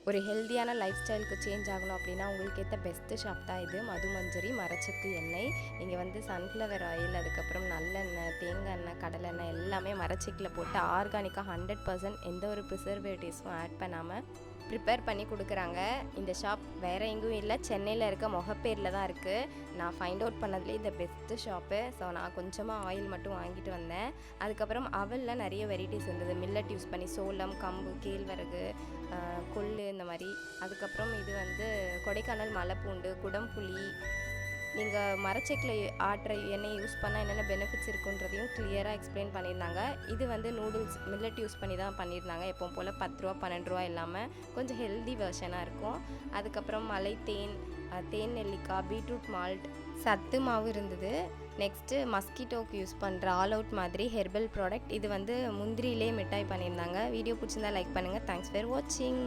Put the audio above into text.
ஒரு ஹெல்த்தியான லைஃப் ஸ்டைலுக்கு சேஞ்ச் ஆகணும் அப்படின்னா உங்களுக்கு ஏற்ற பெஸ்ட்டு ஷாப் தான் இது. மதுமஞ்சரி மரச்செக்கு எண்ணெய். நீங்கள் வந்து சன்ஃப்ளவர் ஆயில், அதுக்கப்புறம் நல்லெண்ணெய், தேங்காய் எண்ணெய், கடலெண்ணெய் எல்லாமே மரச்செக்கில் போட்டு ஆர்கானிக்காக 100% எந்த ஒரு ப்ரிசர்வேட்டிவ்ஸும் ஆட் பண்ணாமல் ப்ரிப்பேர் பண்ணி கொடுக்குறாங்க. இந்த ஷாப் வேறு எங்கேயும் இல்லை, சென்னையில் இருக்க மொகப்பேரில் தான் இருக்குது. நான் ஃபைண்ட் அவுட் பண்ணதுலேயே இந்த பெஸ்ட்டு ஷாப்பு. ஸோ நான் கொஞ்சமாக ஆயில் மட்டும் வாங்கிட்டு வந்தேன். அதுக்கப்புறம் அவலில் நிறைய வெரைட்டிஸ் இருந்தது. மில்லட் யூஸ் பண்ணி சோளம், கம்பு, கேழ்வரகு, கொள்ளு இந்த மாதிரி. அதுக்கப்புறம் இது வந்து கொடைக்கானல் மலைப்பூண்டு, குடம்புளி. நீங்கள் மரச்செக்கில் ஆட்டுற எண்ணெய் யூஸ் பண்ணால் என்னென்ன பெனிஃபிட்ஸ் இருக்குன்றதையும் கிளியராக எக்ஸ்பிளைன் பண்ணியிருந்தாங்க. இது வந்து நூடுல்ஸ் மில்லட் யூஸ் பண்ணி தான் பண்ணியிருந்தாங்க. எப்பவும் போல் 10 ரூபா 12 ரூபா இல்லாமல் கொஞ்சம் ஹெல்தி வெர்ஷனாக இருக்கும். அதுக்கப்புறம் மலை தேன், தேன் நெல்லிக்காய், பீட்ரூட் மால்ட், சத்து மாவு இருந்தது. நெக்ஸ்ட்டு மஸ்கிட்டோக்கு யூஸ் பண்ணுற ஆல் அவுட் மாதிரி ஹெர்பல் ப்ராடக்ட். இது வந்து முந்திரியிலே மிட்டாய் பண்ணியிருந்தாங்க. வீடியோ பிடிச்சிருந்தா லைக் பண்ணுங்கள். தேங்க்ஸ் ஃபார் வாட்சிங்.